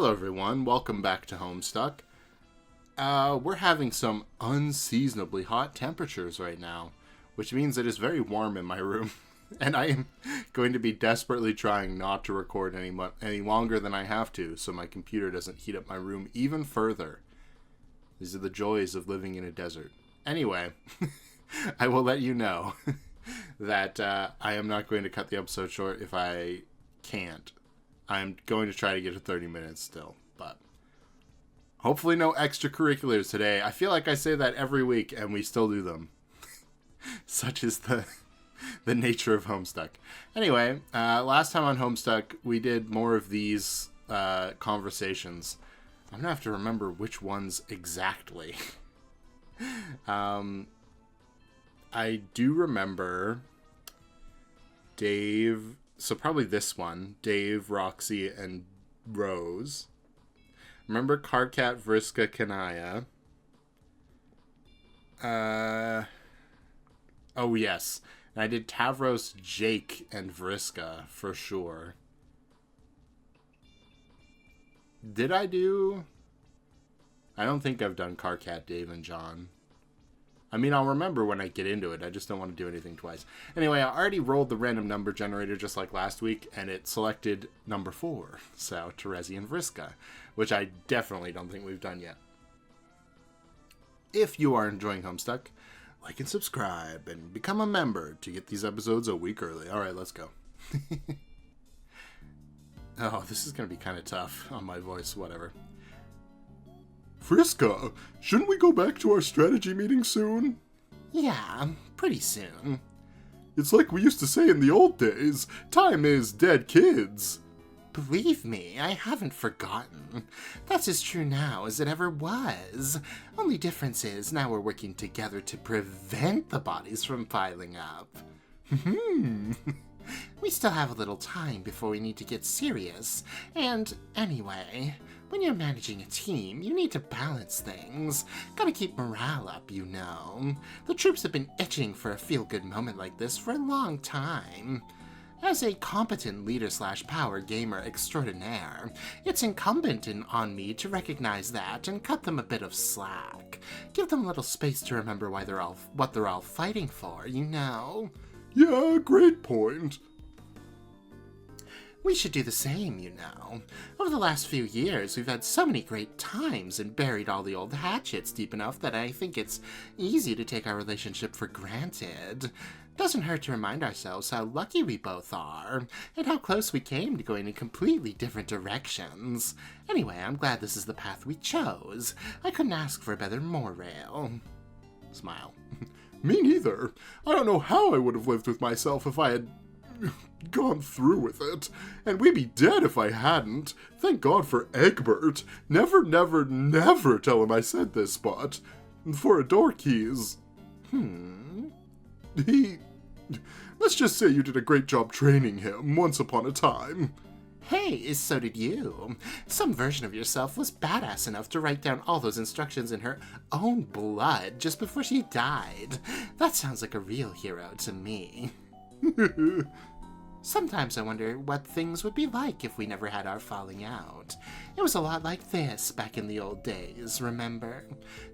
Hello everyone, welcome back to Homestuck. We're having some unseasonably hot temperatures right now, which means it is very warm in my room, and I am going to be desperately trying not to record any longer than I have to, so my computer doesn't heat up my room even further. These are the joys of living in a desert. Anyway, I will let you know that I am not going to cut the episode short if I can't. I'm going to try to get to 30 minutes still, but hopefully no extracurriculars today. I feel like I say that every week, and we still do them. Such is the nature of Homestuck. Anyway, last time on Homestuck, we did more of these conversations. I'm going to have to remember which ones exactly. I do remember Dave... So probably this one, Dave, Roxy, and Rose. Remember Karkat, Vriska, Kanaya. Oh yes. And I did Tavros, Jake, and Vriska for sure. Did I do... I don't think I've done Karkat, Dave, and John. I mean, I'll remember when I get into it. I just don't want to do anything twice. Anyway, I already rolled the random number generator just like last week, and it selected number 4. So, Terezi and Vriska, which I definitely don't think we've done yet. If you are enjoying Homestuck, like and subscribe, and become a member to get these episodes a week early. Alright, let's go. Oh, this is going to be kind of tough on my voice, whatever. Vriska, shouldn't we go back to our strategy meeting soon? Yeah, pretty soon. It's like we used to say in the old days, time is dead kids. Believe me, I haven't forgotten. That's as true now as it ever was. Only difference is now we're working together to prevent the bodies from piling up. We still have a little time before we need to get serious. And anyway, when you're managing a team, you need to balance things. Gotta keep morale up, you know. The troops have been itching for a feel-good moment like this for a long time. As a competent leader/power gamer extraordinaire, it's incumbent on me to recognize that and cut them a bit of slack. Give them a little space to remember what they're all fighting for, you know. Yeah, great point. We should do the same, you know. Over the last few years, we've had so many great times and buried all the old hatchets deep enough that I think it's easy to take our relationship for granted. Doesn't hurt to remind ourselves how lucky we both are, and how close we came to going in completely different directions. Anyway, I'm glad this is the path we chose. I couldn't ask for a better moral. Smile. Me neither. I don't know how I would have lived with myself if I had gone through with it. And we'd be dead if I hadn't. Thank God for Egbert. Never, never, never tell him I said this, but for a door keys. Let's just say you did a great job training him once upon a time. Hey, so did you. Some version of yourself was badass enough to write down all those instructions in her own blood just before she died. That sounds like a real hero to me. Sometimes I wonder what things would be like if we never had our falling out. It was a lot like this back in the old days, remember?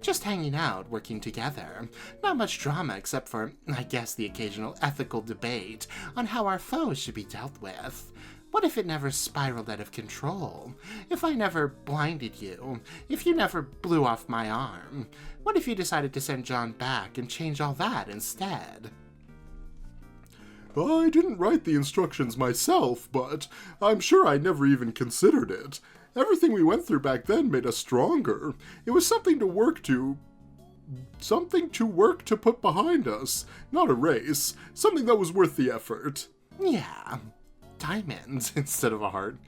Just hanging out, working together. Not much drama except for, I guess, the occasional ethical debate on how our foes should be dealt with. What if it never spiraled out of control? If I never blinded you? If you never blew off my arm? What if you decided to send John back and change all that instead? I didn't write the instructions myself, but I'm sure I never even considered it. Everything we went through back then made us stronger. It was something to work to. Something to work to put behind us. Not a race. Something that was worth the effort. Yeah. Diamonds instead of a heart.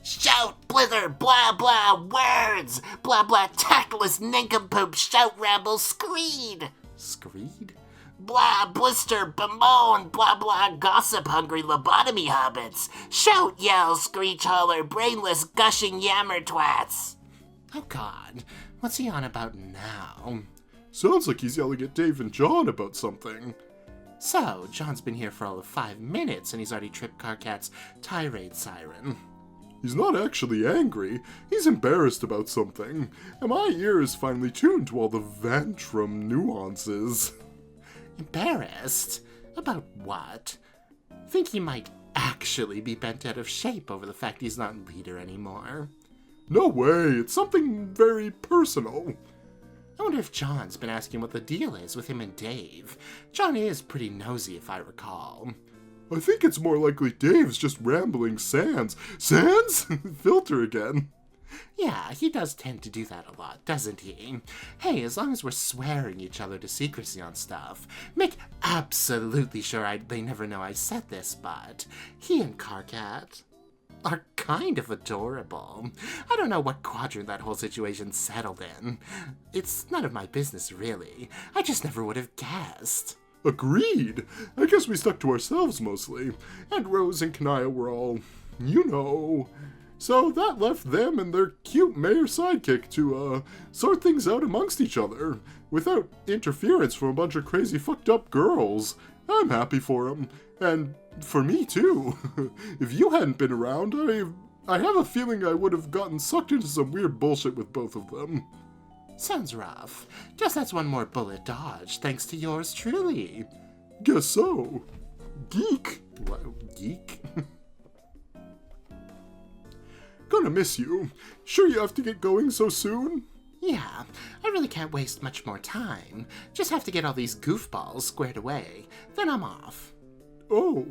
Shout, blither, blah, blah, words! Blah, blah, tactless nincompoop, shout, ramble, screed! Screed? Blah, blister, bemoan, blah, blah, gossip-hungry lobotomy hobbits! Shout, yell, screech, holler, brainless, gushing yammer twats! Oh god, what's he on about now? Sounds like he's yelling at Dave and John about something. So, John's been here for all of 5 minutes and he's already tripped Karkat's tirade siren. He's not actually angry. He's embarrassed about something. And my ear is finally tuned to all the Vantrum nuances. Embarrassed? About what? Think he might actually be bent out of shape over the fact he's not leader anymore. No way, it's something very personal. I wonder if John's been asking what the deal is with him and Dave. John is pretty nosy, if I recall. I think it's more likely Dave's just rambling sans. Sans? Filter again. Yeah, he does tend to do that a lot, doesn't he? Hey, as long as we're swearing each other to secrecy on stuff, make absolutely sure they never know I said this, but he and Carcat are kind of adorable. I don't know what quadrant that whole situation settled in. It's none of my business, really. I just never would have guessed. Agreed. I guess we stuck to ourselves mostly. And Rose and Kanaya were all, you know. So that left them and their cute mayor sidekick to, sort things out amongst each other, without interference from a bunch of crazy fucked up girls. I'm happy for them. And for me, too. If you hadn't been around, I have a feeling I would have gotten sucked into some weird bullshit with both of them. Sounds rough. Guess that's one more bullet dodged, thanks to yours truly. Guess so. Geek. What, geek? Gonna miss you. Sure you have to get going so soon? Yeah, I really can't waste much more time. Just have to get all these goofballs squared away. Then I'm off. Oh.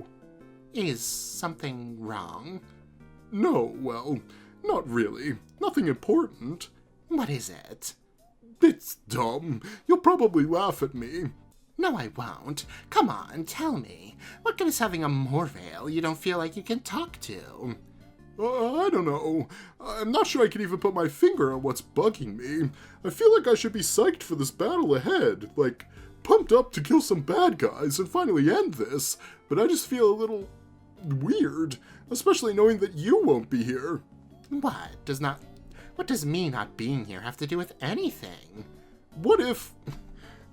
Is something wrong? No, well, not really. Nothing important. What is it? It's dumb. You'll probably laugh at me. No, I won't. Come on, tell me. What good is having a Morvale you don't feel like you can talk to? I don't know. I'm not sure I can even put my finger on what's bugging me. I feel like I should be psyched for this battle ahead. Like, pumped up to kill some bad guys and finally end this. But I just feel a little weird. Especially knowing that you won't be here. What does me not being here have to do with anything? What if,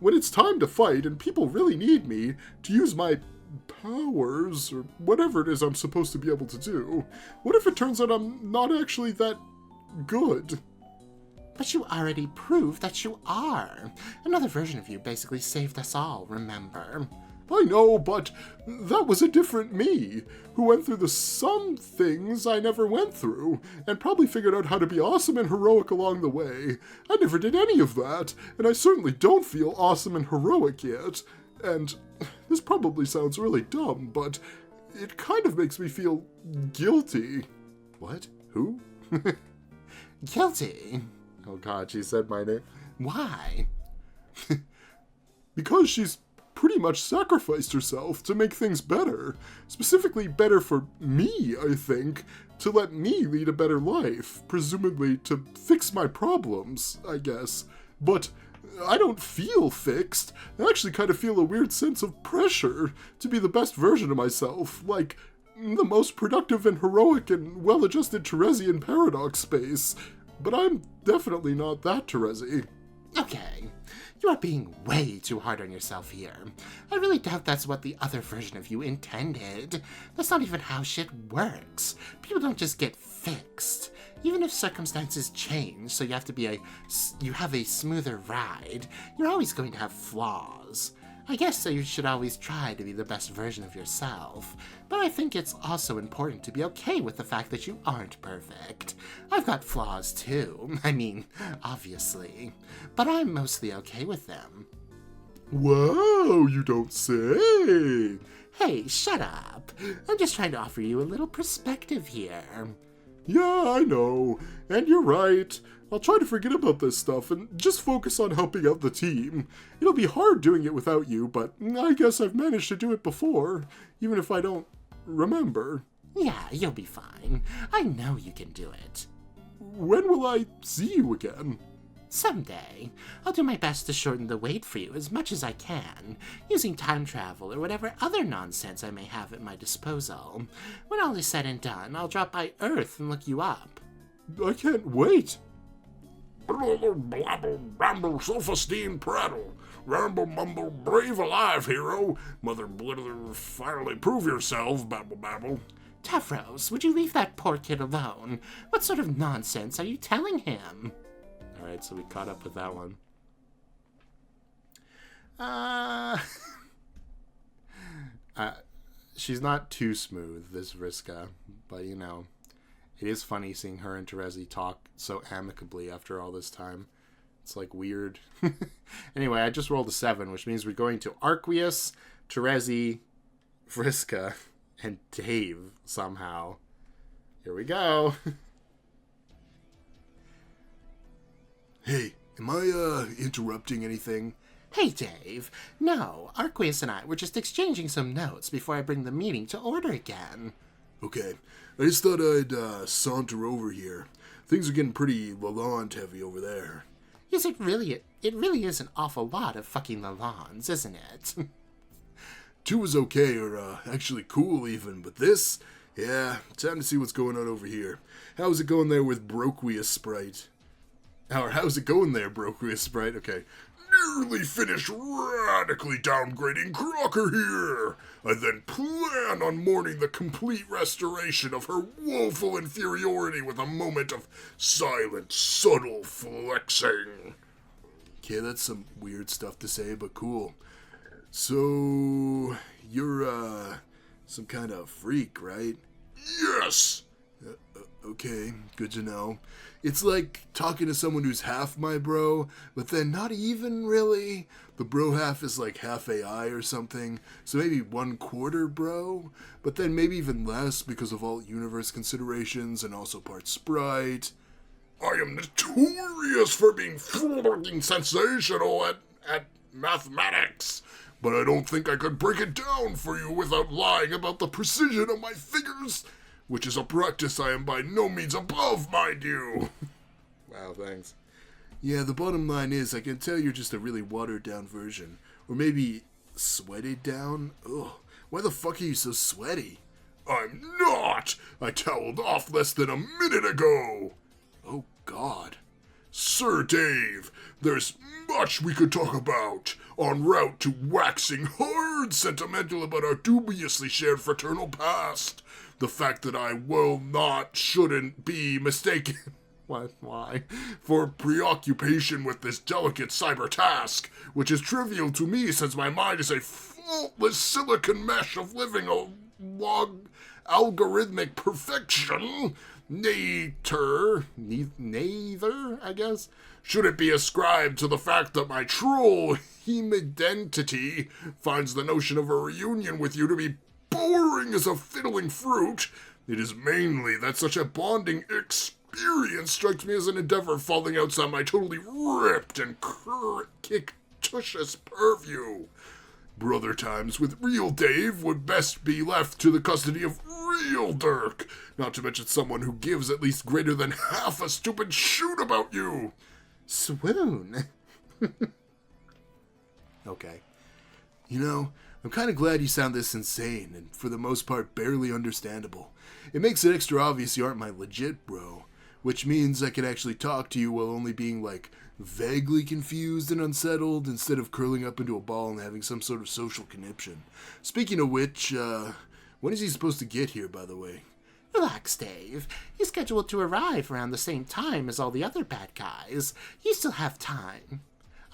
when it's time to fight and people really need me to use my powers, or whatever it is I'm supposed to be able to do, what if it turns out I'm not actually that good? But you already proved that you are. Another version of you basically saved us all, remember? I know, but that was a different me, who went through some things I never went through, and probably figured out how to be awesome and heroic along the way. I never did any of that, and I certainly don't feel awesome and heroic yet. And this probably sounds really dumb, but it kind of makes me feel guilty. What? Who? Guilty? Oh god, she said my name. Why? Because she's pretty much sacrificed herself to make things better. Specifically better for me, I think. To let me lead a better life. Presumably to fix my problems, I guess. But I don't feel fixed. I actually kind of feel a weird sense of pressure to be the best version of myself. Like, the most productive and heroic and well-adjusted Terezi in Paradox Space. But I'm definitely not that Terezi. Okay, you are being way too hard on yourself here. I really doubt that's what the other version of you intended. That's not even how shit works. People don't just get fixed. Even if circumstances change, so you have a smoother ride, you're always going to have flaws. I guess so you should always try to be the best version of yourself. But I think it's also important to be okay with the fact that you aren't perfect. I've got flaws too. I mean, obviously. But I'm mostly okay with them. Wow, you don't say. Hey, shut up. I'm just trying to offer you a little perspective here. Yeah, I know. And you're right. I'll try to forget about this stuff and just focus on helping out the team. It'll be hard doing it without you, but I guess I've managed to do it before, even if I don't remember. Yeah, you'll be fine. I know you can do it. When will I see you again? Someday. I'll do my best to shorten the wait for you as much as I can, using time travel or whatever other nonsense I may have at my disposal. When all is said and done, I'll drop by Earth and look you up. I can't wait. Blabble, ramble, self-esteem prattle. Ramble, mumble, brave alive, hero. Mother blither, finally prove yourself, babble, babble. Tavros, would you leave that poor kid alone? What sort of nonsense are you telling him? Alright, so we caught up with that one. She's not too smooth, this Vriska, but you know, it is funny seeing her and Terezi talk so amicably after all this time. It's like weird. Anyway, I just rolled a 7, which means we're going to Arqueus, Terezi, Vriska, and Dave somehow. Here we go. Hey, am I, interrupting anything? Hey, Dave. No, Arqueus and I were just exchanging some notes before I bring the meeting to order again. Okay, I just thought I'd, saunter over here. Things are getting pretty Lalonde heavy over there. Yes, it really is an awful lot of fucking Lalondes, isn't it? 2 was okay, or, actually cool even, but this? Yeah, time to see what's going on over here. How's it going there with Broquius Sprite? Or how's it going there, Broquius Sprite? Okay. Nearly finished radically downgrading Crocker here. I then plan on mourning the complete restoration of her woeful inferiority with a moment of silent, subtle flexing. Okay, that's some weird stuff to say, but cool. So, you're, some kind of freak, right? Yes! Okay, good to know. It's like talking to someone who's half my bro, but then not even really. The bro half is like half AI or something, so maybe 1/4 bro, but then maybe even less because of all universe considerations and also part sprite. I am notorious for being fucking sensational at mathematics, but I don't think I could break it down for you without lying about the precision of my figures, which is a practice I am by no means above, mind you. Wow, thanks. Yeah, the bottom line is I can tell you're just a really watered down version. Or maybe sweated down? Ugh, why the fuck are you so sweaty? I'm not! I toweled off less than a minute ago! Oh, God. Sir Dave, there's much we could talk about, en route to waxing hard sentimental about our dubiously shared fraternal past. The fact that I shouldn't be mistaken What? Why? for preoccupation with this delicate cyber task, which is trivial to me since my mind is a faultless silicon mesh of living log algorithmic perfection. Neither, I guess, should it be ascribed to the fact that my troll hemidentity finds the notion of a reunion with you to be boring as a fiddling fruit. It is mainly that such a bonding experience strikes me as an endeavor falling outside my totally ripped and kictitious purview. Brother times with real Dave would best be left to the custody of real Dirk, not to mention someone who gives at least greater than half a stupid shoot about you. Swoon. Okay. You know, I'm kind of glad you sound this insane, and for the most part barely understandable. It makes it extra obvious you aren't my legit bro, which means I can actually talk to you while only being, like, vaguely confused and unsettled instead of curling up into a ball and having some sort of social conniption. Speaking of which, when is he supposed to get here, by the way? Relax, Dave. He's scheduled to arrive around the same time as all the other bad guys. You still have time.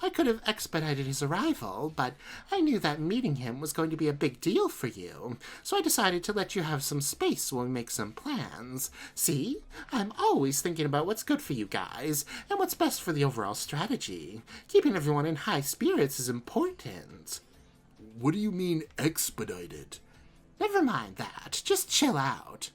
I could have expedited his arrival, but I knew that meeting him was going to be a big deal for you, so I decided to let you have some space while we make some plans. See? I'm always thinking about what's good for you guys, and what's best for the overall strategy. Keeping everyone in high spirits is important. What do you mean, expedited? Never mind that. Just chill out.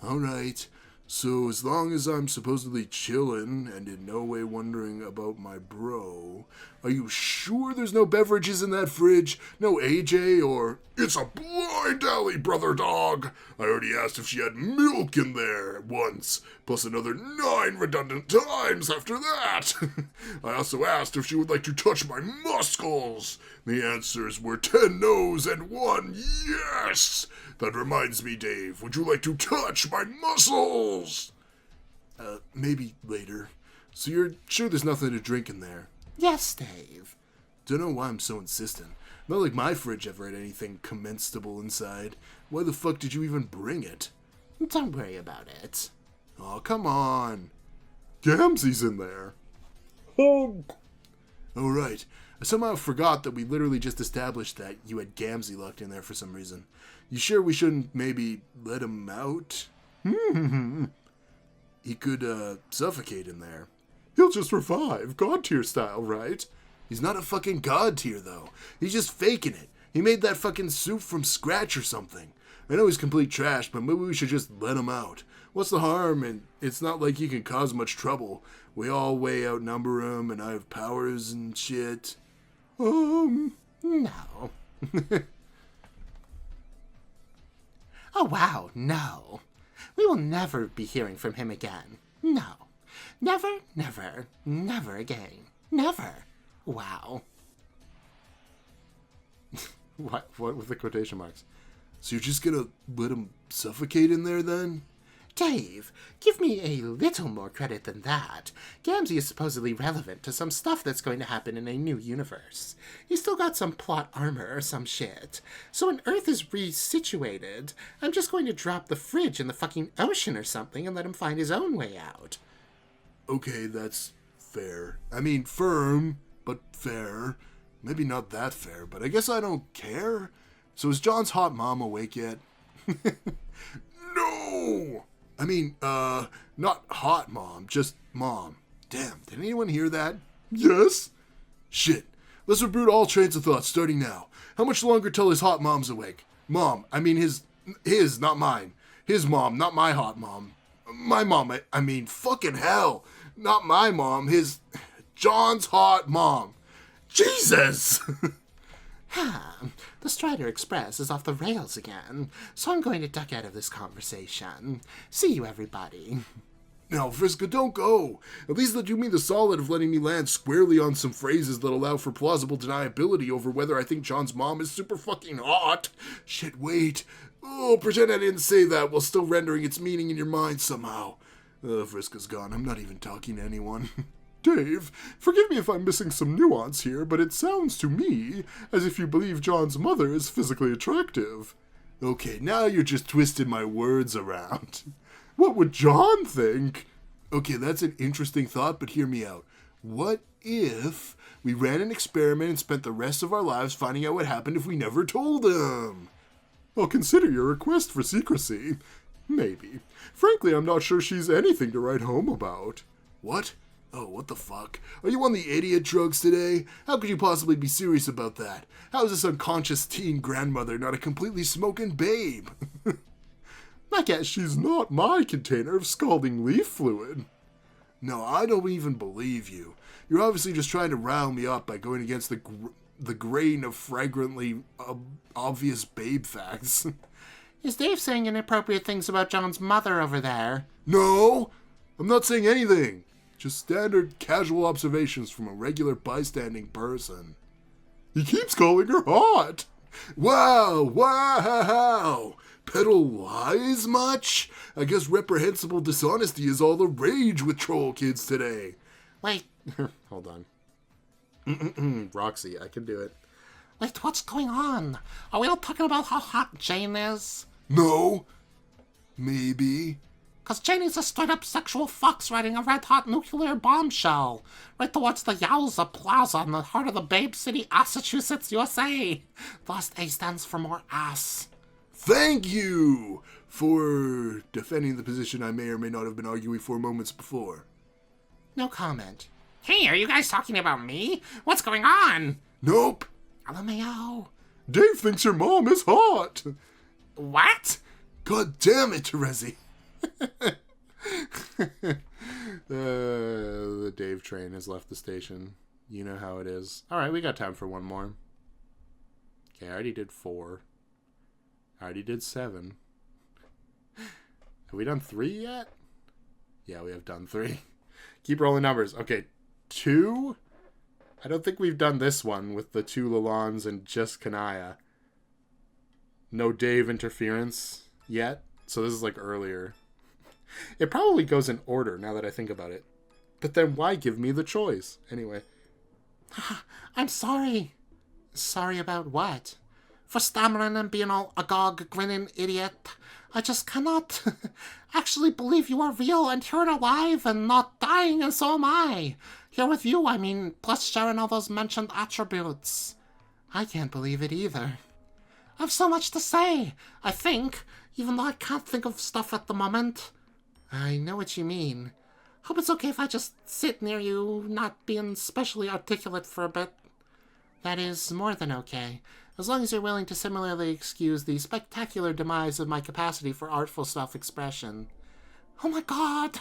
Alright, so as long as I'm supposedly chillin' and in no way wondering about my bro, are you sure there's no beverages in that fridge? No AJ or... It's a blind alley, brother dog. I already asked if she had milk in there once, plus another 9 redundant times after that. I also asked if she would like to touch my muscles. The answers were 10 no's and 1 yes. That reminds me, Dave, would you like to touch my muscles? Maybe later. So you're sure there's nothing to drink in there? Yes, Dave. Don't know why I'm so insistent. Not like my fridge ever had anything commenstable inside. Why the fuck did you even bring it? Don't worry about it. Oh, come on. Gamzee's in there. Oh, right. I somehow forgot that we literally just established that you had Gamzee locked in there for some reason. You sure we shouldn't maybe let him out? He could, suffocate in there. He'll just revive, God tier style, right? He's not a fucking God tier, though. He's just faking it. He made that fucking soup from scratch or something. I know he's complete trash, but maybe we should just let him out. What's the harm? And it's not like he can cause much trouble. We all way outnumber him, and I have powers and shit. No. Oh, wow, no. We will never be hearing from him again. No. Never, never, never again. Never. Wow. What with the quotation marks? So you're just gonna let him suffocate in there then? Dave, give me a little more credit than that. Gamzee is supposedly relevant to some stuff that's going to happen in a new universe. He's still got some plot armor or some shit. So when Earth is resituated, I'm just going to drop the fridge in the fucking ocean or something and let him find his own way out. Okay, that's fair. I mean, firm, but fair. Maybe not that fair, but I guess I don't care. So is John's hot mom awake yet? No! I mean, not hot mom, just mom. Damn, did anyone hear that? Yes? Shit. Let's reboot all trains of thought starting now. How much longer till his hot mom's awake? Mom, I mean his, not mine. His mom, not my hot mom. My mom, I mean, fucking hell. Not my mom, John's hot mom. Jesus! The Strider Express is off the rails again, so I'm going to duck out of this conversation. See you, everybody. No, Vriska, don't go. At least do me the solid of letting me land squarely on some phrases that allow for plausible deniability over whether I think John's mom is super fucking hot. Shit, wait. Oh, pretend I didn't say that while still rendering its meaning in your mind somehow. Vriska's gone. I'm not even talking to anyone. Dave, forgive me if I'm missing some nuance here, but it sounds to me as if you believe John's mother is physically attractive. Okay, now you're just twisting my words around. What would John think? Okay, that's an interesting thought, but hear me out. What if we ran an experiment and spent the rest of our lives finding out what happened if we never told him? I'll consider your request for secrecy. Maybe. Frankly, I'm not sure she's anything to write home about. What? Oh, what the fuck? Are you on the idiot drugs today? How could you possibly be serious about that? How is this unconscious teen grandmother not a completely smoking babe? I guess she's not my container of scalding leaf fluid. No, I don't even believe you. You're obviously just trying to rile me up by going against the grain of fragrantly obvious babe facts. Is Dave saying inappropriate things about John's mother over there? No! I'm not saying anything. Just standard casual observations from a regular bystanding person. He keeps calling her hot. Wow. Peddle lies much? I guess reprehensible dishonesty is all the rage with troll kids today. Wait. Hold on. Roxy, I can do it. Wait, what's going on? Are we all talking about how hot Jane is? No. Maybe. Because Jane is a straight-up sexual fox riding a red-hot nuclear bombshell right towards the Yowza Plaza in the heart of the Babe City, Massachusetts, USA. The last A stands for more ass. Thank you for defending the position I may or may not have been arguing for moments before. No comment. Hey, are you guys talking about me? What's going on? Nope. LMAO. Dave thinks your mom is hot. What? God damn it, Terezi. The Dave train has left the station. You know how it is. Alright, we got time for one more. Okay, I already did 4. I already did 7. Have we done 3 yet? Yeah, we have done 3. Keep rolling numbers. Okay, 2. I don't think we've done this one with the 2 Lalons and just Kanaya. No Dave interference yet. So this is like earlier. It probably goes in order now that I think about it. But then why give me the choice? Anyway. I'm sorry. Sorry about what? for stammering and being all agog, grinning idiot. I just cannot actually believe you are real and you're alive and not dying, and so am I. Here with you, I mean, plus sharing all those mentioned attributes. I can't believe it either. I've so much to say, I think, even though I can't think of stuff at the moment. I know what you mean. Hope it's okay if I just sit near you, not being specially articulate for a bit. That is more than okay, as long as you're willing to similarly excuse the spectacular demise of my capacity for artful self-expression. Oh my god,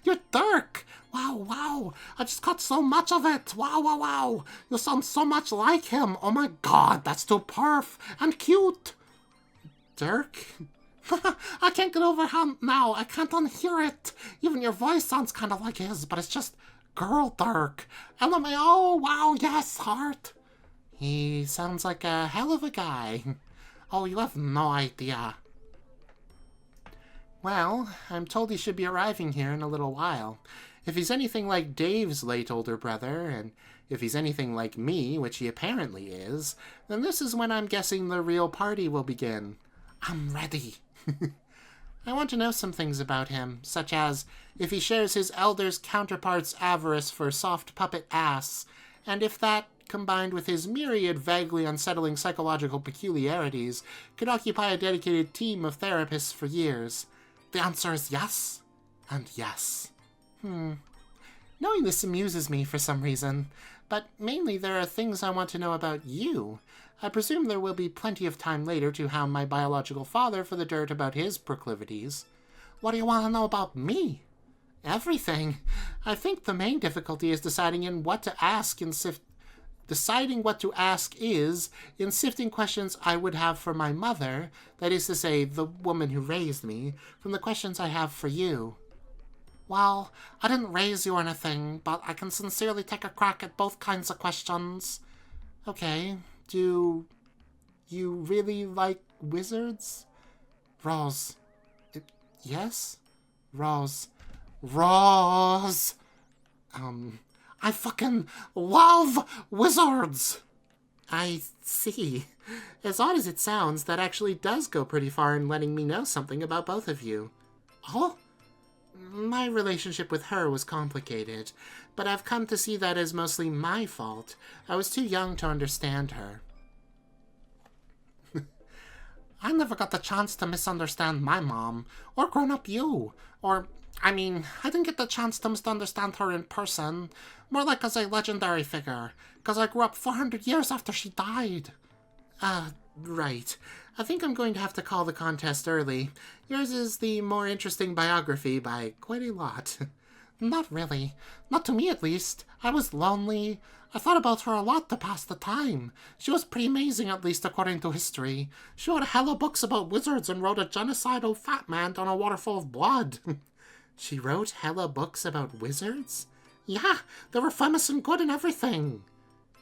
you're Dirk! Wow, I just caught so much of it! Wow, you sound so much like him! Oh my god, that's too perf and cute! Dirk? I can't get over how now, I can't unhear it! Even your voice sounds kind of like his, but it's just girl Dirk. LMAO, wow, yes, heart! He sounds like a hell of a guy. Oh, you have no idea. Well, I'm told he should be arriving here in a little while. If he's anything like Dave's late older brother, and if he's anything like me, which he apparently is, then this is when I'm guessing the real party will begin. I'm ready. I want to know some things about him, such as if he shares his elder's counterpart's avarice for soft puppet ass, and if that, combined with his myriad vaguely unsettling psychological peculiarities, could occupy a dedicated team of therapists for years. The answer is yes, and yes. Knowing this amuses me for some reason, but mainly there are things I want to know about you. I presume there will be plenty of time later to hound my biological father for the dirt about his proclivities. What do you want to know about me? Everything. I think the main difficulty is deciding what to ask in sifting questions I would have for my mother, that is to say, the woman who raised me, from the questions I have for you. Well, I didn't raise you or anything, but I can sincerely take a crack at both kinds of questions. Okay, do you really like wizards? Rose. Yes? Rose. I fucking love wizards! I see. As odd as it sounds, that actually does go pretty far in letting me know something about both of you. Oh? My relationship with her was complicated, but I've come to see that as mostly my fault. I was too young to understand her. I never got the chance to misunderstand my mom, or grown-up you, I didn't get the chance to misunderstand her in person, more like as a legendary figure, because I grew up 400 years after she died. Right. I think I'm going to have to call the contest early. Yours is the more interesting biography by quite a lot. Not really. Not to me, at least. I was lonely. I thought about her a lot to pass the time. She was pretty amazing, at least according to history. She wrote hella books about wizards and rode a genocidal fat man down a waterfall of blood. She wrote hella books about wizards? Yeah, they were famous and good and everything.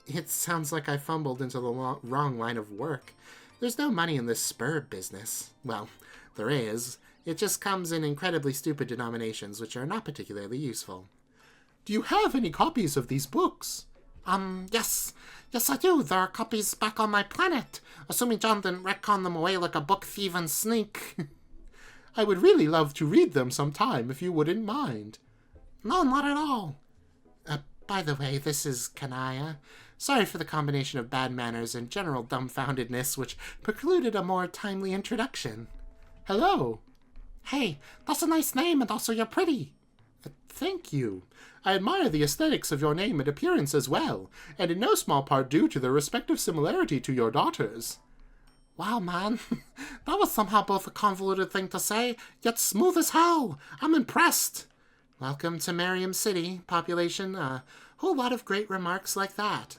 It sounds like I fumbled into the wrong line of work. There's no money in this spur business. Well, there is. It just comes in incredibly stupid denominations, which are not particularly useful. Do you have any copies of these books? Yes. Yes, I do. There are copies back on my planet, assuming John didn't retcon them away like a book thief and sneak. I would really love to read them sometime, if you wouldn't mind. No, not at all. By the way, this is Kanaya. Sorry for the combination of bad manners and general dumbfoundedness which precluded a more timely introduction. Hello. Hey, that's a nice name, and also you're pretty. Thank you. I admire the aesthetics of your name and appearance as well, and in no small part due to their respective similarity to your daughters. Wow, man. That was somehow both a convoluted thing to say, yet smooth as hell. I'm impressed. Welcome to Merriam City, population. A whole lot of great remarks like that.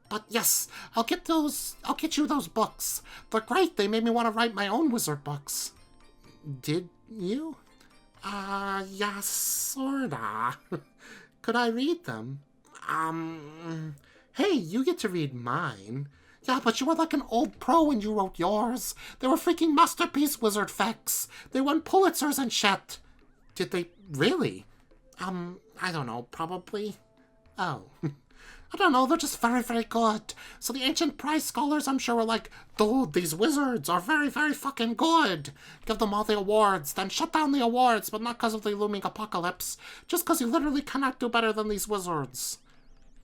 But yes, I'll get you those books. They're great. They made me want to write my own wizard books. Did you? Yeah, sorta. Could I read them? Hey, you get to read mine. Yeah, but you were like an old pro when you wrote yours. They were freaking masterpiece wizard facts. They won Pulitzers and shit. Did they really? I don't know, probably. Oh. I don't know, they're just very, very good. So the ancient prize scholars, I'm sure, were like, dude, these wizards are very, very fucking good. Give them all the awards, then shut down the awards, but not because of the looming apocalypse. Just because you literally cannot do better than these wizards.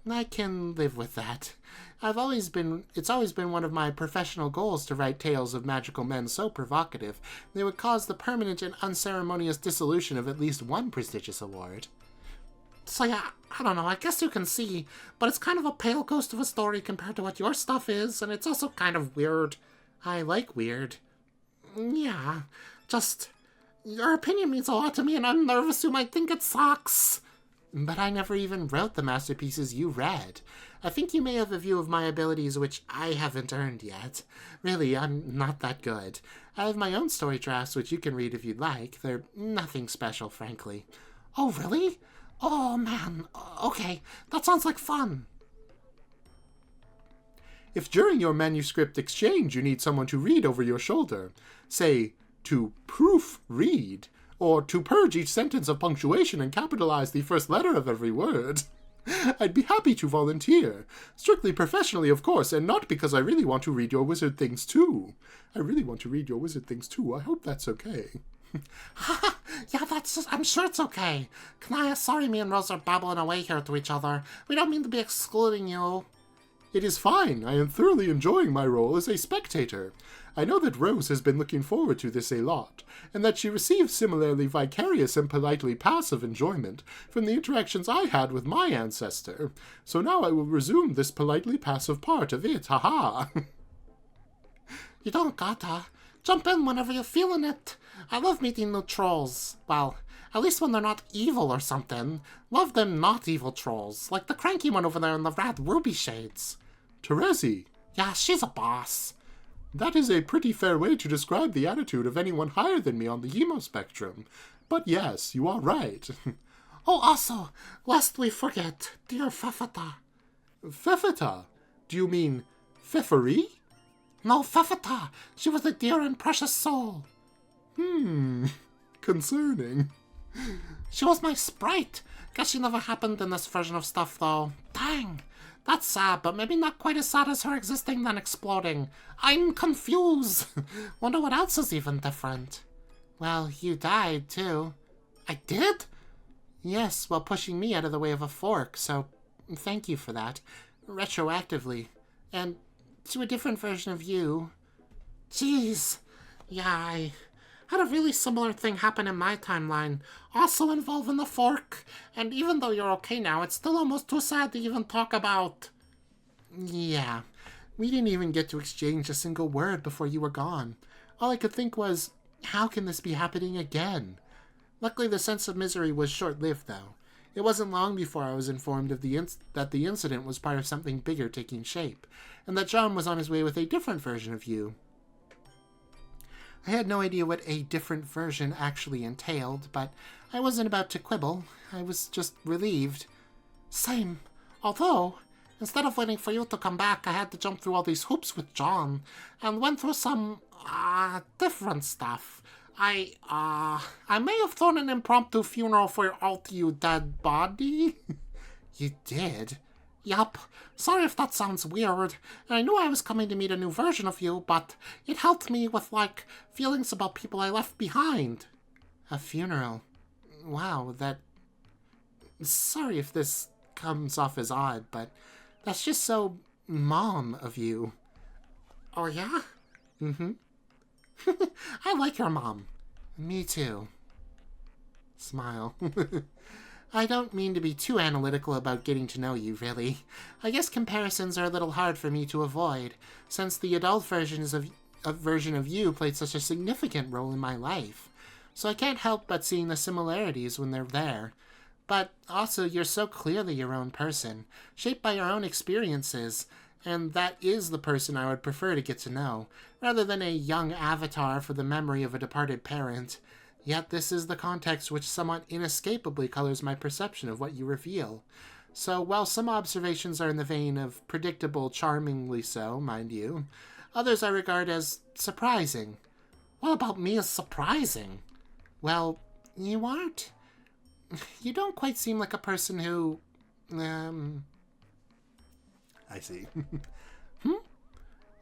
I can live with that. It's always been one of my professional goals to write tales of magical men so provocative they would cause the permanent and unceremonious dissolution of at least one prestigious award. So yeah, I don't know, I guess you can see, but it's kind of a pale ghost of a story compared to what your stuff is, and it's also kind of weird. I like weird. Yeah, just, your opinion means a lot to me, and I'm nervous you might think it sucks. But I never even wrote the masterpieces you read. I think you may have a view of my abilities which I haven't earned yet. Really, I'm not that good. I have my own story drafts which you can read if you'd like. They're nothing special, frankly. Oh, really? Oh, man. Okay, that sounds like fun. If during your manuscript exchange you need someone to read over your shoulder, say, to proofread, or to purge each sentence of punctuation and capitalize the first letter of every word, I'd be happy to volunteer. Strictly professionally, of course, and not because I really want to read your wizard things too. I hope that's okay. Yeah, I'm sure it's okay. Kanaya, sorry me and Rose are babbling away here to each other. We don't mean to be excluding you. It is fine. I am thoroughly enjoying my role as a spectator. I know that Rose has been looking forward to this a lot, and that she receives similarly vicarious and politely passive enjoyment from the interactions I had with my ancestor. So now I will resume this politely passive part of it, haha. You don't gotta. Jump in whenever you're feeling it. I love meeting new trolls. Well, at least when they're not evil or something. Love them not evil trolls, like the cranky one over there in the rad ruby shades. Terezi. Yeah, she's a boss. That is a pretty fair way to describe the attitude of anyone higher than me on the emo spectrum. But yes, you are right. Oh, also, lest we forget, dear Fefeta. Fefeta? Do you mean Fefery? No, Fefeta. She was a dear and precious soul. Concerning. She was my sprite. Guess she never happened in this version of stuff, though. Dang. That's sad, but maybe not quite as sad as her existing than exploding. I'm confused. Wonder what else is even different. Well, you died, too. I did? Yes, while pushing me out of the way of a fork, so thank you for that. Retroactively. And to a different version of you. Jeez. Yeah, I had a really similar thing happen in my timeline, also involving the fork, and even though you're okay now, it's still almost too sad to even talk about. Yeah, we didn't even get to exchange a single word before you were gone. All I could think was, how can this be happening again? Luckily, the sense of misery was short-lived, though. It wasn't long before I was informed of that the incident was part of something bigger taking shape, and that John was on his way with a different version of you. I had no idea what a different version actually entailed, but I wasn't about to quibble. I was just relieved. Same. Although, instead of waiting for you to come back, I had to jump through all these hoops with John, and went through some, different stuff. I may have thrown an impromptu funeral for your all-to-you dead body. You did? Yup. Sorry if that sounds weird. And I knew I was coming to meet a new version of you, but it helped me with, feelings about people I left behind. A funeral? Wow, that... Sorry if this comes off as odd, but that's just so mom of you. Oh, yeah? Mm-hmm. I like your mom. Me too. Smile. I don't mean to be too analytical about getting to know you, really. I guess comparisons are a little hard for me to avoid, since the adult version of you played such a significant role in my life. So I can't help but seeing the similarities when they're there. But also, you're so clearly your own person, shaped by your own experiences, and that is the person I would prefer to get to know, rather than a young avatar for the memory of a departed parent. Yet this is the context which somewhat inescapably colors my perception of what you reveal. So while some observations are in the vein of predictable, charmingly so, mind you, others I regard as surprising. What about me is surprising? Well, you aren't. You don't quite seem like a person who, I see.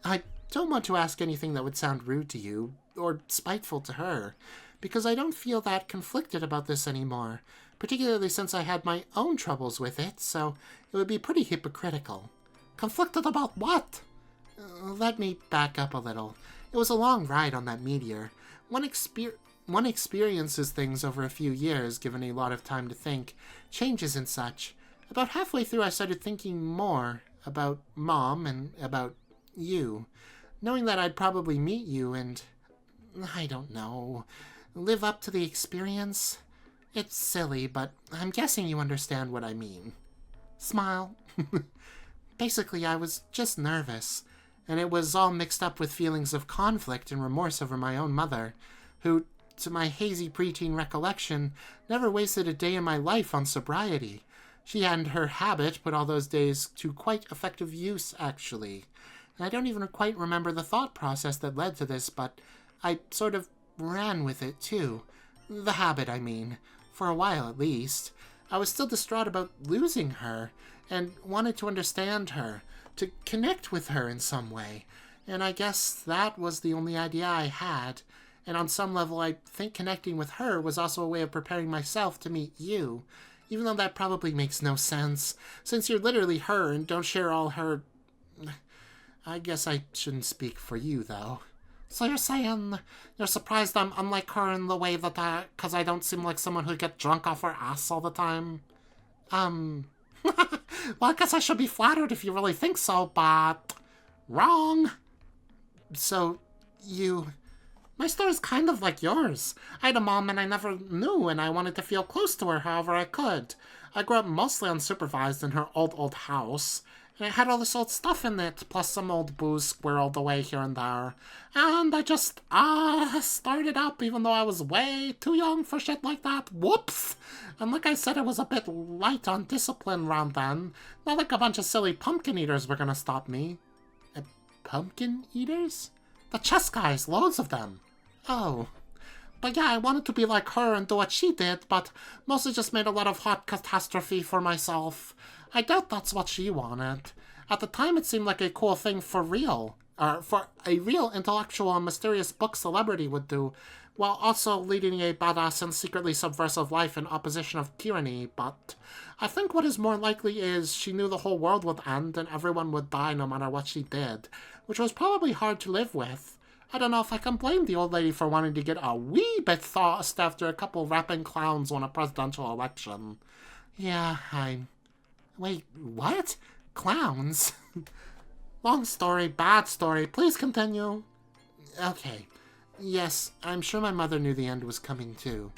I don't want to ask anything that would sound rude to you, or spiteful to her, because I don't feel that conflicted about this anymore, particularly since I had my own troubles with it, so it would be pretty hypocritical. Conflicted about what? Let me back up a little. It was a long ride on that meteor. One experiences things over a few years, given a lot of time to think, changes and such. About halfway through, I started thinking more about Mom and about you, knowing that I'd probably meet you and, I don't know, live up to the experience. It's silly, but I'm guessing you understand what I mean. Smile. Basically, I was just nervous, and it was all mixed up with feelings of conflict and remorse over my own mother, who, to my hazy preteen recollection, never wasted a day in my life on sobriety. She and her habit put all those days to quite effective use, actually. And I don't even quite remember the thought process that led to this, but I sort of ran with it, too. The habit, I mean. For a while, at least. I was still distraught about losing her, and wanted to understand her, to connect with her in some way. And I guess that was the only idea I had. And on some level, I think connecting with her was also a way of preparing myself to meet you. Even though that probably makes no sense, since you're literally her and don't share all her... I guess I shouldn't speak for you, though. So you're saying you're surprised I'm unlike her in the way that because I don't seem like someone who'd get drunk off her ass all the time? Well, I guess I should be flattered if you really think so, but... Wrong! So, my story's kind of like yours. I had a mom and I never knew, and I wanted to feel close to her however I could. I grew up mostly unsupervised in her old house, and it had all this old stuff in it, plus some old booze squirreled away here and there. And I just, started up even though I was way too young for shit like that. Whoops! And like I said, it was a bit light on discipline around then. Not like a bunch of silly pumpkin eaters were gonna stop me. Pumpkin eaters? The chess guys, loads of them. Oh. But yeah, I wanted to be like her and do what she did, but mostly just made a lot of hot catastrophe for myself. I doubt that's what she wanted. At the time, it seemed like a cool thing for a real intellectual and mysterious book celebrity would do, while also leading a badass and secretly subversive life in opposition of tyranny, but I think what is more likely is she knew the whole world would end and everyone would die no matter what she did, which was probably hard to live with. I don't know if I can blame the old lady for wanting to get a wee bit tossed after a couple rapping clowns won a presidential election. Yeah, Wait, what? Clowns? Long story, bad story. Please continue. Okay. Yes, I'm sure my mother knew the end was coming too.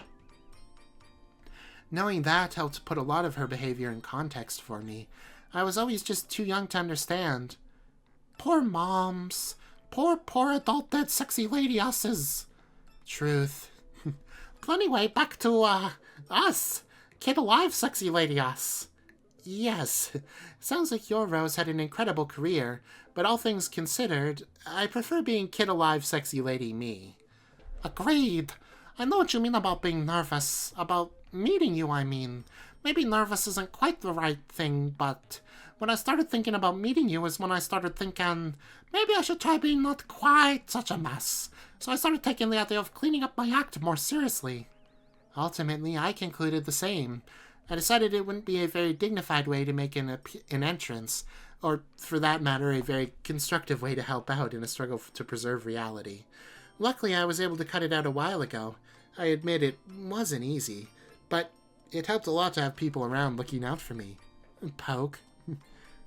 Knowing that helped put a lot of her behavior in context for me. I was always just too young to understand. Poor moms. Poor adult dead sexy lady usses. Truth. But anyway, back to, us. Kid alive sexy lady us. Yes, sounds like your Rose had an incredible career, but all things considered, I prefer being kid alive sexy lady me. Agreed. I know what you mean about being nervous. About meeting you, I mean. Maybe nervous isn't quite the right thing, but when I started thinking about meeting you is when I started thinking, maybe I should try being not quite such a mess. So I started taking the idea of cleaning up my act more seriously. Ultimately, I concluded the same. I decided it wouldn't be a very dignified way to make an entrance, or, for that matter, a very constructive way to help out in a struggle to preserve reality. Luckily, I was able to cut it out a while ago. I admit it wasn't easy, but it helped a lot to have people around looking out for me. Poke.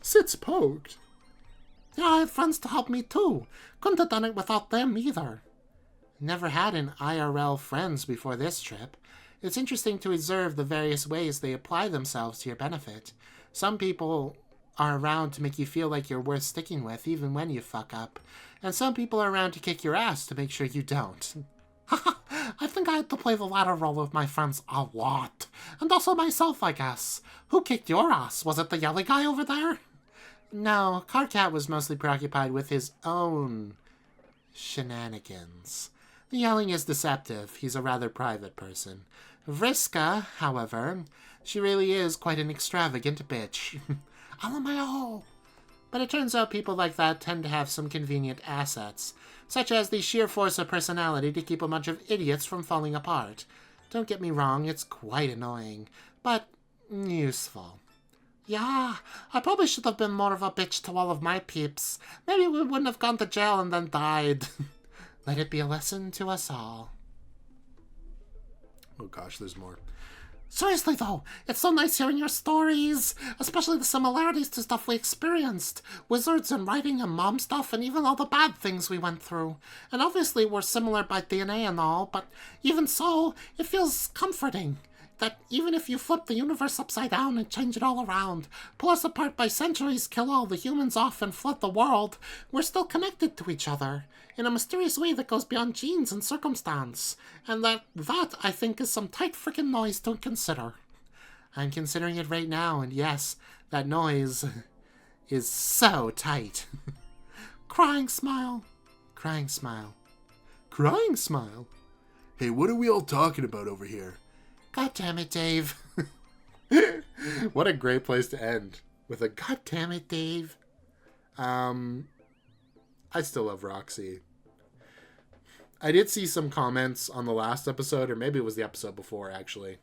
Sit's poked. Yeah, I had friends to help me too. Couldn't have done it without them either. Never had an IRL friends before this trip. It's interesting to observe the various ways they apply themselves to your benefit. Some people are around to make you feel like you're worth sticking with, even when you fuck up. And some people are around to kick your ass to make sure you don't. I think I had to play the latter role with my friends a lot. And also myself, I guess. Who kicked your ass? Was it the yelly guy over there? No, Carcat was mostly preoccupied with his own shenanigans. The yelling is deceptive. He's a rather private person. Vriska, however, she really is quite an extravagant bitch. LMAO! But it turns out people like that tend to have some convenient assets, such as the sheer force of personality to keep a bunch of idiots from falling apart. Don't get me wrong, it's quite annoying, but useful. Yeah, I probably should have been more of a bitch to all of my peeps. Maybe we wouldn't have gone to jail and then died. Let it be a lesson to us all. Oh gosh, there's more. Seriously though, it's so nice hearing your stories, especially the similarities to stuff we experienced. Wizards and writing and mom stuff and even all the bad things we went through. And obviously we're similar by DNA and all, but even so, it feels comforting. That even if you flip the universe upside down and change it all around, pull us apart by centuries, kill all the humans off and flood the world, we're still connected to each other in a mysterious way that goes beyond genes and circumstance. And that, I think, is some tight frickin' noise to consider. I'm considering it right now, and yes, that noise is so tight. Crying smile. Crying smile. Crying smile? Hey, what are we all talking about over here? God damn it, Dave. What a great place to end. With a God damn it, Dave. I still love Roxy. I did see some comments on the last episode, or maybe it was the episode before, actually.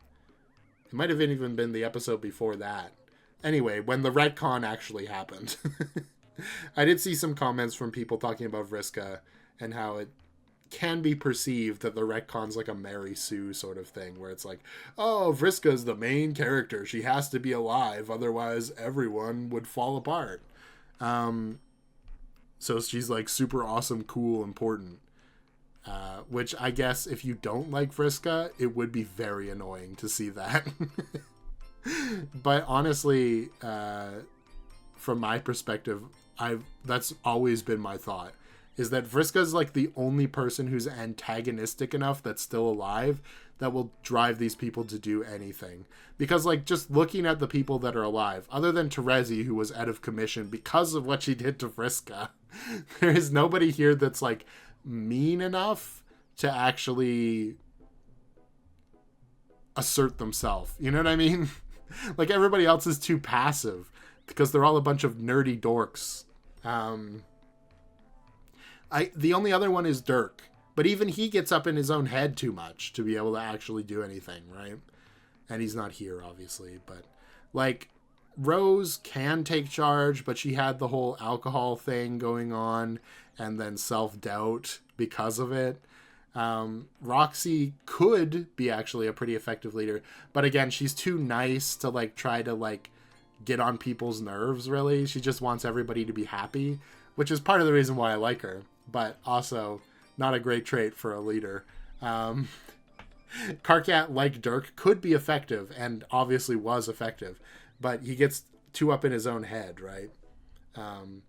It might have even been the episode before that. Anyway, when the retcon actually happened. I did see some comments from people talking about Vriska and how it can be perceived that the retcon's like a Mary Sue sort of thing, where it's like, oh, Vriska's the main character. She has to be alive, otherwise everyone would fall apart. So she's like super awesome, cool, important. Which I guess if you don't like Vriska, it would be very annoying to see that. But honestly, from my perspective, that's always been my thought, is that Vriska's like the only person who's antagonistic enough that's still alive that will drive these people to do anything. Because like just looking at the people that are alive, other than Terezi, who was out of commission because of what she did to Vriska, there is nobody here that's like mean enough to actually assert themselves. You know what I mean? Like everybody else is too passive because they're all a bunch of nerdy dorks. The only other one is Dirk, but even he gets up in his own head too much to be able to actually do anything, right? And he's not here, obviously, but like Rose can take charge, but she had the whole alcohol thing going on and then self-doubt because of it. Roxy could be actually a pretty effective leader, but again, she's too nice to like try to like get on people's nerves, really. She just wants everybody to be happy, which is part of the reason why I like her, but also not a great trait for a leader. Karkat, like Dirk, could be effective, and obviously was effective, but he gets too up in his own head, right? And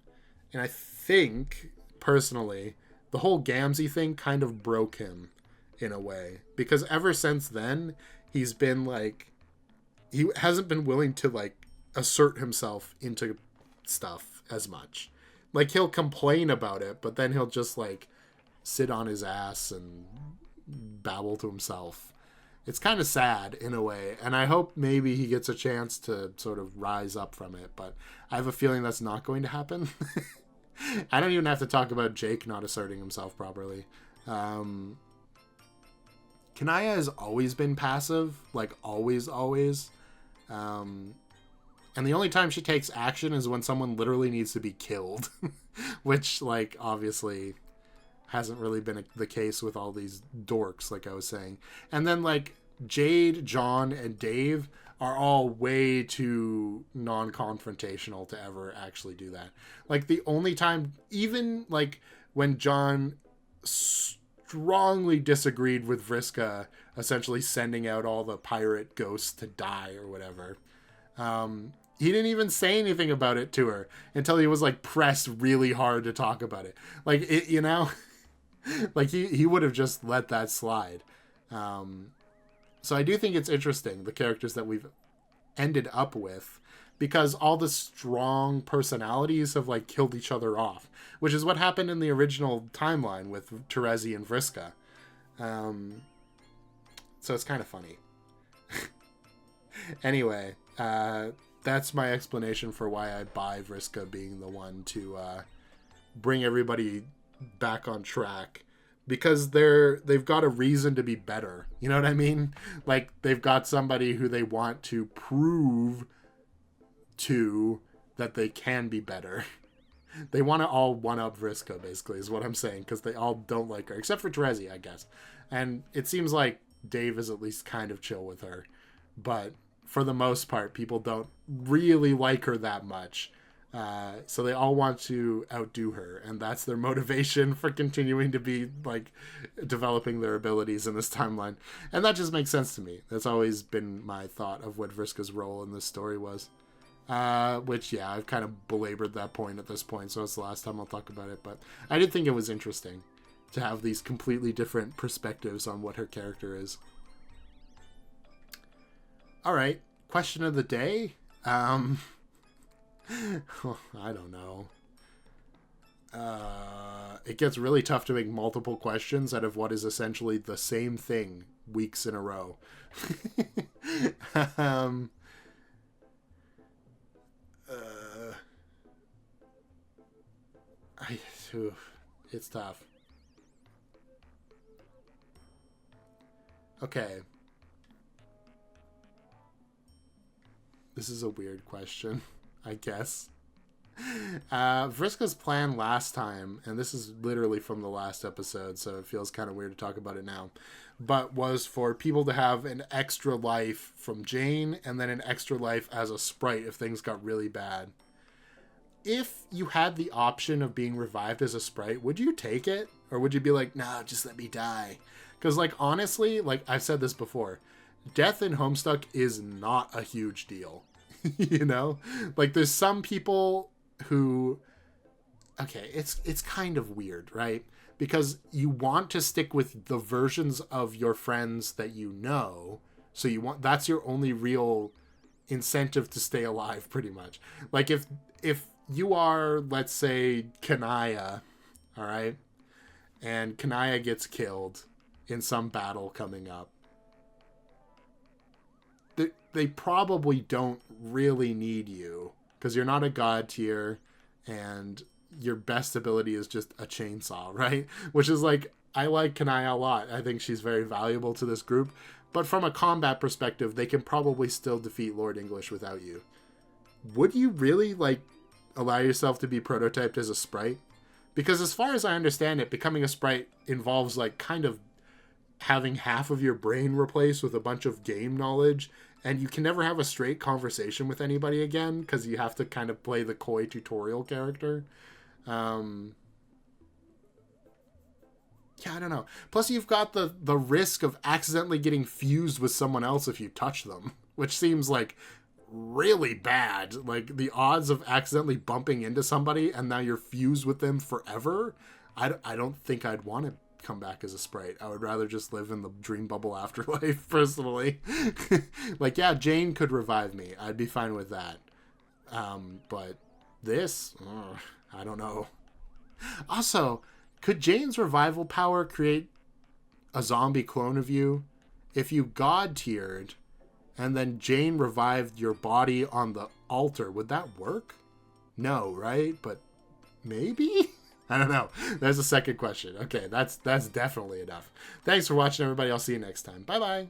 I think, personally, the whole Gamzee thing kind of broke him in a way, because ever since then, he's been like, he hasn't been willing to like assert himself into stuff as much. Like, he'll complain about it, but then he'll just like sit on his ass and babble to himself. It's kind of sad in a way, and I hope maybe he gets a chance to sort of rise up from it, but I have a feeling that's not going to happen. I don't even have to talk about Jake not asserting himself properly. Kanaya has always been passive, like always. And the only time she takes action is when someone literally needs to be killed, which, like, obviously hasn't really been the case with all these dorks, like I was saying. And then, like, Jade, John, and Dave are all way too non-confrontational to ever actually do that. Like, the only time, even, like, when John strongly disagreed with Vriska essentially sending out all the pirate ghosts to die or whatever, he didn't even say anything about it to her until he was like pressed really hard to talk about it. Like, it, you know, like he would have just let that slide. So I do think it's interesting, the characters that we've ended up with, because all the strong personalities have like killed each other off, which is what happened in the original timeline with Terezi and Vriska. So it's kind of funny. Anyway, that's my explanation for why I buy Vriska being the one to bring everybody back on track, because they've got a reason to be better. You know what I mean? Like, they've got somebody who they want to prove to that they can be better. They want to all one-up Vriska, basically, is what I'm saying, because they all don't like her, except for Terezi, I guess. And it seems like Dave is at least kind of chill with her. But for the most part, people don't really like her that much. So they all want to outdo her, and that's their motivation for continuing to be, like, developing their abilities in this timeline. And that just makes sense to me. That's always been my thought of what Vriska's role in this story was. Which, yeah, I've kind of belabored that point at this point, so it's the last time I'll talk about it. But I did think it was interesting to have these completely different perspectives on what her character is. All right, question of the day. I don't know. It gets really tough to make multiple questions out of what is essentially the same thing weeks in a row. It's tough. Okay. This is a weird question, I guess. Vriska's plan last time, and this is literally from the last episode, so it feels kind of weird to talk about it now, but was for people to have an extra life from Jane, and then an extra life as a sprite if things got really bad. If you had the option of being revived as a sprite, would you take it? Or would you be like, no, just let me die? Because, like, honestly, like, I've said this before, death in Homestuck is not a huge deal. You know? Like, there's some people who... Okay, it's kind of weird, right? Because you want to stick with the versions of your friends that you know, so you want... That's your only real incentive to stay alive, pretty much. Like, if you are, let's say, Kanaya, all right? And Kanaya gets killed in some battle coming up. They probably don't really need you, because you're not a god tier, and your best ability is just a chainsaw, right? Which is like, I like Kanaya a lot. I think she's very valuable to this group. But from a combat perspective, they can probably still defeat Lord English without you. Would you really, like, allow yourself to be prototyped as a sprite? Because as far as I understand it, becoming a sprite involves, like, kind of having half of your brain replaced with a bunch of game knowledge, and you can never have a straight conversation with anybody again, because you have to kind of play the coy tutorial character. Yeah, I don't know. Plus, you've got the risk of accidentally getting fused with someone else if you touch them, which seems like really bad. Like, the odds of accidentally bumping into somebody and now you're fused with them forever, I don't think I'd want to come back as a sprite. I would rather just live in the dream bubble afterlife, personally. Like, yeah, Jane could revive me. I'd be fine with that. But this, I don't know. Also, could Jane's revival power create a zombie clone of you? If you god tiered and then Jane revived your body on the altar, would that work? No, right? But maybe? I don't know. There's a second question. Okay, that's definitely enough. Thanks for watching, everybody. I'll see you next time. Bye-bye.